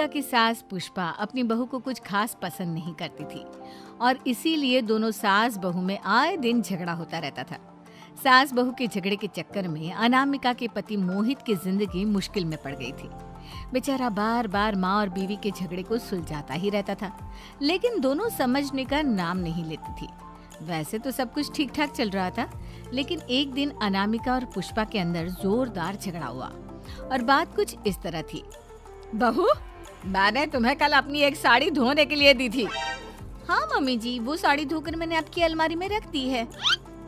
अनामिका की सास पुष्पा अपनी बहू को कुछ खास पसंद नहीं करती थी और इसीलिए दोनों सास बहू में आए दिन झगड़ा होता रहता था। सास बहू के झगड़े के चक्कर में अनामिका के पति मोहित की जिंदगी मुश्किल में पड़ गई थी। बेचारा बार बार माँ और बीवी के झगड़े को सुलझाता ही रहता था, लेकिन दोनों समझने का नाम नहीं लेती थी। वैसे तो सब कुछ ठीक ठाक चल रहा था, लेकिन एक दिन अनामिका और पुष्पा के अंदर जोरदार झगड़ा हुआ और बात कुछ इस तरह थी। बहू, मैंने तुम्हें कल अपनी एक साड़ी धोने के लिए दी थी। हाँ मम्मी जी, वो साड़ी धोकर मैंने आपकी अलमारी में रख दी है।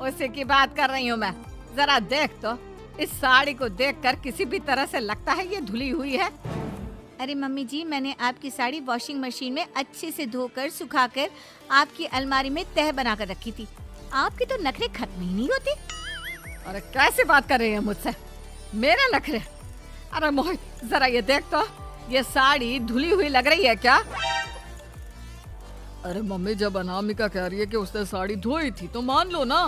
उसी की बात कर रही हूँ मैं। जरा देख तो, इस साड़ी को देखकर किसी भी तरह से लगता है ये धुली हुई है। अरे मम्मी जी, मैंने आपकी साड़ी वॉशिंग मशीन में अच्छे से धोकर सुखाकर आपकी अलमारी में तह बनाकर रखी थी। आपके तो नखरे खत्म ही नहीं होते। अरे कैसे बात कर रही है मुझसे? मेरे नखरे? अरे मोहित, जरा ये देख तो, ये साड़ी धुली हुई लग रही है क्या? अरे मम्मी, जब अनामिका कह रही है कि उसने साड़ी धोई थी तो मान लो ना।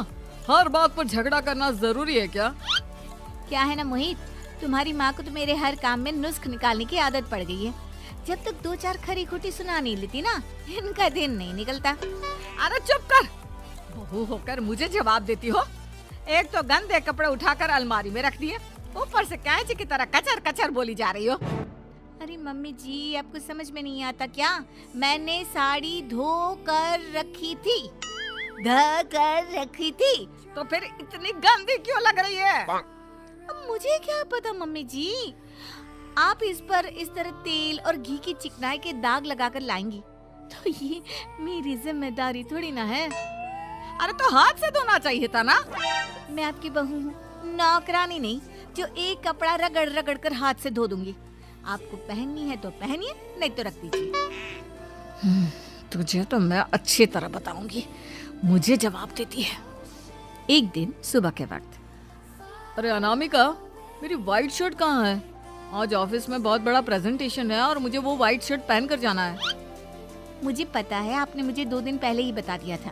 हर बात पर झगड़ा करना जरूरी है क्या? क्या है ना मोहित, तुम्हारी माँ को तो मेरे हर काम में नुस्ख निकालने की आदत पड़ गई है। जब तक दो चार खरी खोटी सुना नहीं लेती ना, इनका दिन नहीं निकलता। अरे चुप कर, बहू होकर मुझे जवाब देती हो। एक तो गंदे कपड़े उठाकर अलमारी में रख दिए, ऊपर से कैंची की तरह कचर कचर बोली जा रही हो। अरे मम्मी जी, आपको समझ में नहीं आता क्या? मैंने साड़ी धो कर रखी थी। तो फिर इतनी गंदी क्यों लग रही है? अब मुझे क्या पता मम्मी जी, आप इस पर इस तरह तेल और घी की चिकनाई के दाग लगाकर लाएंगी तो ये मेरी जिम्मेदारी थोड़ी ना है। अरे तो हाथ से धोना चाहिए था ना। मैं आपकी बहू हूँ, नौकरानी नहीं जो एक कपड़ा रगड़ रगड़ कर हाथ से धो दूंगी। आपको पहननी है तो पहनिए, नहीं तो रख दीजिए। तुझे तो मैं अच्छी तरह बताऊंगी, मुझे जवाब देती है। एक दिन सुबह के वक्त, अरे अनामिका, मेरी व्हाइट शर्ट कहाँ है? आज ऑफिस में बहुत बड़ा प्रेजेंटेशन है और मुझे वो व्हाइट शर्ट पहन कर जाना है। मुझे पता है, आपने मुझे 2 दिन पहले ही बता दिया था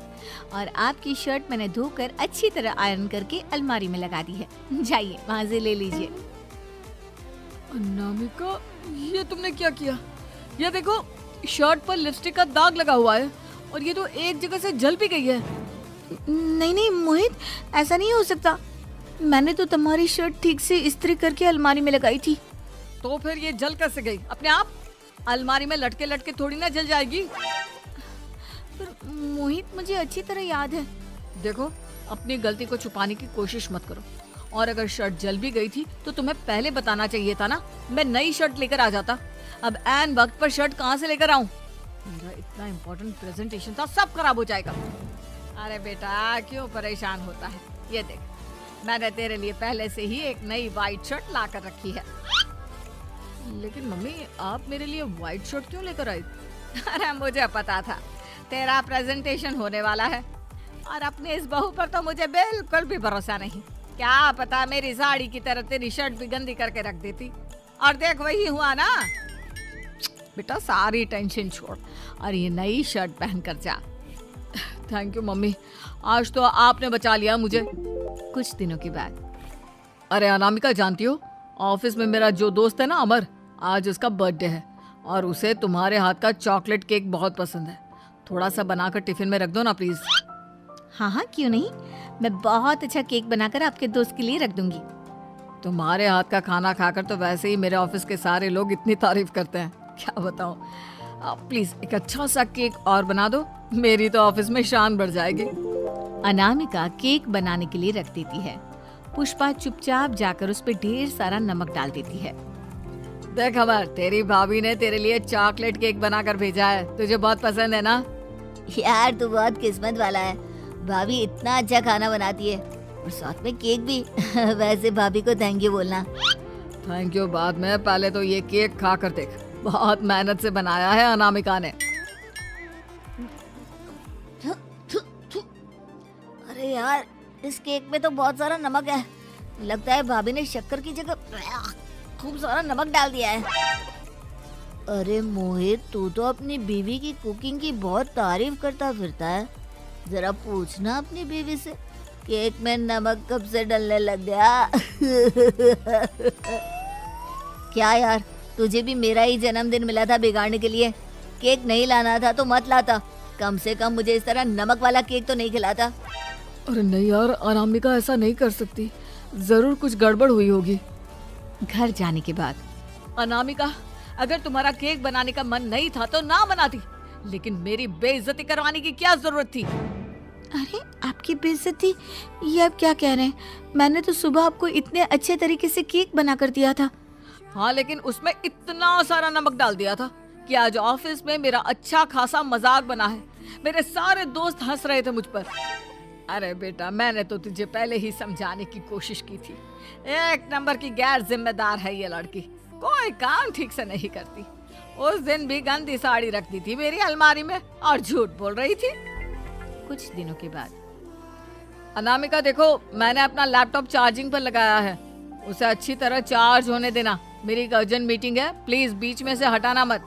और आपकी शर्ट मैंने धोकर अच्छी तरह आयरन करके अलमारी में लगा दी है। जाइए वहाँ से ले लीजिए। अनामिका, ये तुमने क्या किया? ये देखो, शर्ट पर लिपस्टिक का दाग लगा हुआ है और ये तो एक जगह से जल भी गई है। नहीं नहीं मोहित, ऐसा नहीं हो सकता। मैंने तो तुम्हारी शर्ट ठीक से इस्त्री करके अलमारी में लगाई थी। तो फिर ये जल कैसे गई? अपने आप अलमारी में लटके लटके थोड़ी ना जल जाएगी। पर मोहित, मुझे अच्छी तरह याद है। देखो, अपनी गलती को छुपाने की कोशिश मत करो। और अगर शर्ट जल भी गई थी तो तुम्हें पहले बताना चाहिए था ना, मैं नई शर्ट लेकर आ जाता। अब ऐन वक्त पर शर्ट कहाँ से लेकर आऊं? मेरा इतना इम्पोर्टेंट प्रेजेंटेशन था, सब खराब हो जाएगा। अरे बेटा, क्यों परेशान होता है? ये देख, मैंने तेरे लिए पहले से ही एक नई व्हाइट शर्ट ला कर रखी है। लेकिन मम्मी, आप मेरे लिए व्हाइट शर्ट क्यों लेकर आई? अरे मुझे पता था तेरा प्रेजेंटेशन होने वाला है और अपनी इस बहू पर तो मुझे बिल्कुल भी भरोसा नहीं। क्या पता मेरी साड़ी की तरह तेरी शर्ट भी गंदी करके रख देती। और देख, वही हुआ ना। बेटा, सारी टेंशन छोड़ और ये नई शर्ट पहन कर जा। थैंक यू मम्मी, आज तो आपने बचा लिया मुझे। कुछ दिनों के बाद, अरे अनामिका, जानती हो, ऑफिस में मेरा जो दोस्त है ना अमर, आज उसका बर्थडे है और उसे तुम्हारे हाथ का चॉकलेट केक बहुत पसंद है। थोड़ा सा बनाकर टिफिन में रख दो ना प्लीज। हाँ हाँ, क्यों नहीं, मैं बहुत अच्छा केक बनाकर आपके दोस्त के लिए रख दूंगी। तुम्हारे हाथ का खाना खाकर तो वैसे ही मेरे ऑफिस के सारे लोग इतनी तारीफ करते हैं, क्या बताऊं। आप प्लीज एक अच्छा सा केक और बना दो, मेरी तो ऑफिस में शान बढ़ जाएगी। अनामिका केक बनाने के लिए रख देती है। पुष्पा चुपचाप जाकर उस पे ढेर सारा नमक डाल देती है। देख अमर, तेरी भाभी ने तेरे लिए चॉकलेट केक बनाकर भेजा है, तुझे बहुत पसंद है ना? यार, तू बहुत किस्मत वाला है, भाभी इतना अच्छा खाना बनाती है और साथ में केक भी। वैसे भाभी को थैंक यू बोलना। थैंक यू बाद में, पहले तो ये केक खा कर देख, बहुत मेहनत से बनाया है अनामिका ने। अरे यार, इस केक में तो बहुत सारा नमक है। लगता है भाभी ने शक्कर की जगह खूब सारा नमक डाल दिया है। अरे मोहित, तू तो अपनी बीवी की कुकिंग की बहुत तारीफ करता फिरता है। जरा पूछना अपनी बीवी से, केक में नमक कब से डलने लग गया? क्या यार, तुझे भी मेरा ही जन्मदिन मिला था बिगाड़ने के लिए। केक नहीं लाना था तो मत लाता, कम से कम मुझे इस तरह नमक वाला केक तो नहीं खिलाता। अरे नहीं यार, अनामिका ऐसा नहीं कर सकती, जरूर कुछ गड़बड़ हुई होगी। घर जाने के बाद अनामिका, अगर तुम्हारा केक बनाने का मन नहीं था तो ना बनाती, लेकिन मेरी बेइज्जती करवाने की क्या जरूरत थी? अरे आपकी बेइज्जती, ये आप क्या कह रहे हैं? मैंने तो सुबह आपको इतने अच्छे तरीके से केक बना कर दिया था। हाँ, लेकिन उसमें इतना सारा नमक डाल दिया था कि आज ऑफिस में मेरा अच्छा खासा मजाक बना है। मेरे सारे दोस्त हंस रहे थे मुझ पर। अरे बेटा, मैंने तो तुझे पहले ही समझाने की कोशिश की थी। एक नंबर की गैर जिम्मेदार है ये लड़की, कोई काम ठीक से नहीं करती। उस दिन भी गंदी साड़ी रख दी थी मेरी अलमारी में और झूठ बोल रही थी। कुछ दिनों के बाद अनामिका देखो, मैंने अपना लैपटॉप चार्जिंग पर लगाया है, उसे अच्छी तरह चार्ज होने देना। मेरी एक अर्जेंट मीटिंग है, प्लीज बीच में से हटाना मत।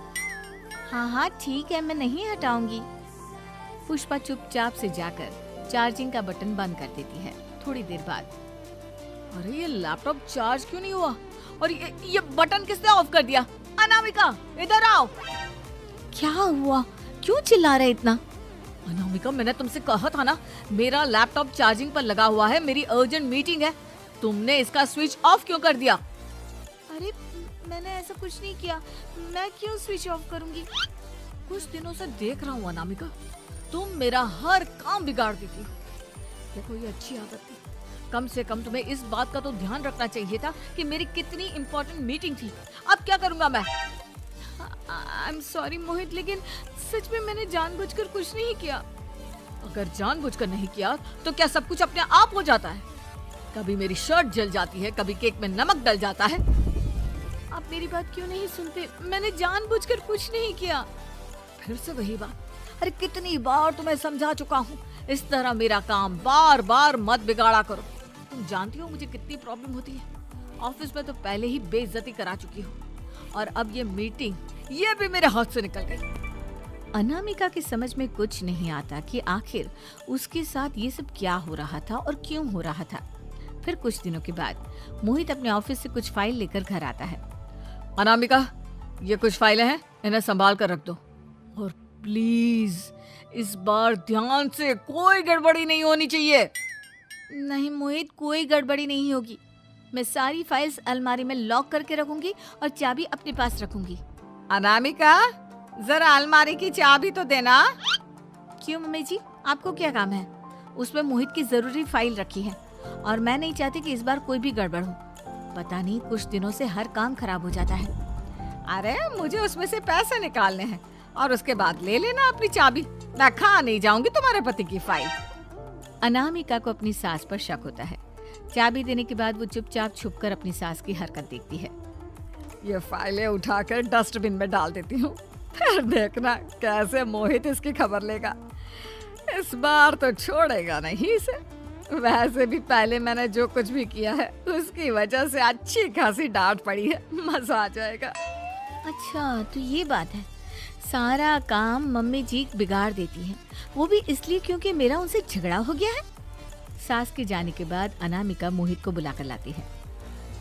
हाँ हाँ ठीक है, मैं नहीं हटाऊंगी। पुष्पा चुपचाप से जाकर चार्जिंग का बटन बंद कर देती है। थोड़ी देर बाद अरे ये लैपटॉप चार्ज क्यों नहीं हुआ? और ये बटन किसने ऑफ कर दिया? अनामिका इधर आओ। क्या हुआ? क्यों चिल्ला रहे इतना? अनामिका, मैंने तुमसे कहा था ना, मेरा लैपटॉप चार्जिंग पर लगा हुआ है, मेरी अर्जेंट मीटिंग है। तुमने इसका स्विच ऑफ क्यों कर दिया? अरे मैंने ऐसा कुछ नहीं किया, मैं क्यों स्विच ऑफ करूंगी? कुछ दिनों से देख रहा हूँ अनामिका, तुम मेरा हर काम बिगाड़ देती हो। देखो ये अच्छी आदत थी, कम से कम तुम्हें इस बात का तो ध्यान रखना चाहिए था कि मेरी कितनी इम्पोर्टेंट मीटिंग थी। अब क्या करूंगा मैं? आई एम सॉरी मोहित, लेकिन सच में मैंने जानबूझकर कुछ नहीं किया। अगर जानबूझकर नहीं किया तो क्या सब कुछ अपने आप हो जाता है? कभी मेरी शर्ट जल जाती है, कभी केक में नमक डल जाता है। आप मेरी बात क्यों नहीं सुनते? मैंने जानबूझकर कुछ नहीं किया। फिर से वही बात। अरे कितनी बार तुम्हें समझा चुका हूँ, इस तरह मेरा काम बार बार मत बिगाड़ा करो। तुम जानती हो मुझे कितनी प्रॉब्लम होती है। ऑफिस में तो पहले ही बेइज्जती करा चुकी हो, और अब ये मीटिंग, ये भी मेरे हाथ से निकल गई। अनामिका की समझ में कुछ नहीं आता कि आखिर उसके साथ ये सब क्या हो रहा था और क्यों हो रहा था। फिर कुछ दिनों के बाद मोहित अपने ऑफिस से कुछ फाइल लेकर घर आता है। अनामिका, ये कुछ फाइलें हैं, इन्हें संभाल कर रख दो, और प्लीज इस बार ध्यान से, कोई गड़बड़ी नहीं होनी चाहिए। नहीं मोहित, कोई गड़बड़ी नहीं होगी। मैं सारी फाइल्स अलमारी में लॉक करके रखूंगी और चाबी अपने पास रखूंगी। अनामिका, जरा अलमारी की चाबी तो देना। क्यों मम्मी जी, आपको क्या काम है? उसमें मोहित की जरूरी फाइल रखी है और मैं नहीं चाहती कि इस बार कोई भी गड़बड़ हो। पता नहीं कुछ दिनों से हर काम खराब हो जाता है। अरे मुझे उसमें से पैसे निकालने हैं और उसके बाद ले लेना अपनी चाबी। मैं खा नहीं जाऊंगी तुम्हारे पति की फाइल। अनामिका को अपनी सास पर शक होता है। चाबी देने के बाद वो चुपचाप छुपकर अपनी सास की हरकत देखती है। ये फाइलें उठाकर डस्टबिन में डाल देती हूँ, फिर देखना कैसे मोहित इसकी खबर लेगा। इस बार तो छोड़ेगा नहीं इसे। वैसे भी पहले मैंने जो कुछ भी किया है उसकी वजह से अच्छी खासी डांट पड़ी है, मजा आ जाएगा। अच्छा तो ये बात है, सारा काम मम्मी जी बिगाड़ देती हैं, वो भी इसलिए क्योंकि मेरा उनसे झगड़ा हो गया है। सास के जाने के बाद अनामिका मोहित को बुलाकर लाती है।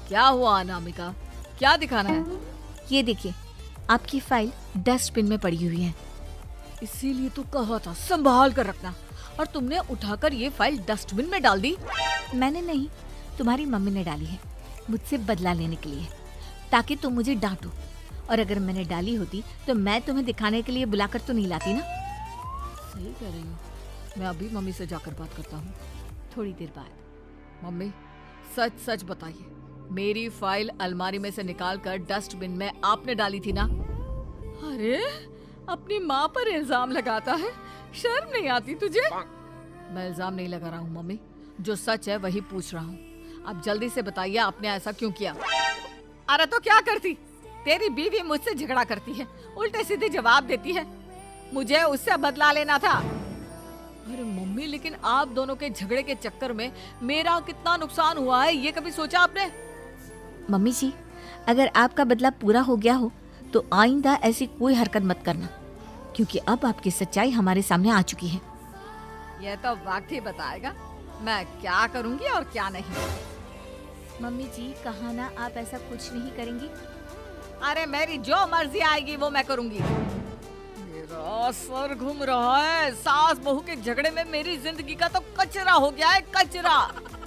क्या हुआ अनामिका, क्या दिखाना है? ये देखिए, आपकी फाइल डस्टबिन में पड़ी हुई है। इसीलिए तो कहा था संभाल कर रखना, और तुमने उठाकर ये फाइल डस्टबिन में डाल दी। मैंने नहीं, तुम्हारी मम्मी ने डाली है, मुझसे बदला लेने के लिए, ताकि तुम मुझे डांटो। और अगर मैंने डाली होती तो मैं तुम्हें दिखाने के लिए बुलाकर तो नहीं लाती ना। सही कह रही हो, मैं अभी मम्मी से जाकर बात करता हूँ। थोड़ी देर बाद मम्मी, सच सच बताइए, मेरी फाइल अलमारी में से निकालकर डस्टबिन में आपने डाली थी ना? अरे अपनी माँ पर इल्जाम लगाता है, शर्म नहीं आती तुझे? मैं इल्जाम नहीं लगा रहा हूँ मम्मी, जो सच है वही पूछ रहा हूँ। अब जल्दी से बताइए आपने ऐसा क्यों किया? अरे तो क्या करती, तेरी बीवी मुझसे झगड़ा करती है, उल्टे सीधे जवाब देती है, मुझे उससे बदला लेना था। अरे मम्मी, लेकिन आप दोनों के झगड़े के चक्कर में मेरा कितना नुकसान हुआ है, ये कभी सोचा आपने? मम्मी जी, अगर आपका बदला पूरा हो गया हो तो आइंदा ऐसी कोई हरकत मत करना, क्योंकि अब आपकी सच्चाई हमारे सामने आ चुकी है। यह तो वक्त ही बताएगा मैं क्या करूंगी और क्या नहीं। मम्मी जी, कहा ना आप ऐसा कुछ नहीं करेंगी। अरे मेरी जो मर्जी आएगी वो मैं करूंगी। मेरा सर घूम रहा है। सास बहू के झगड़े में मेरी जिंदगी का तो कचरा हो गया है, कचरा।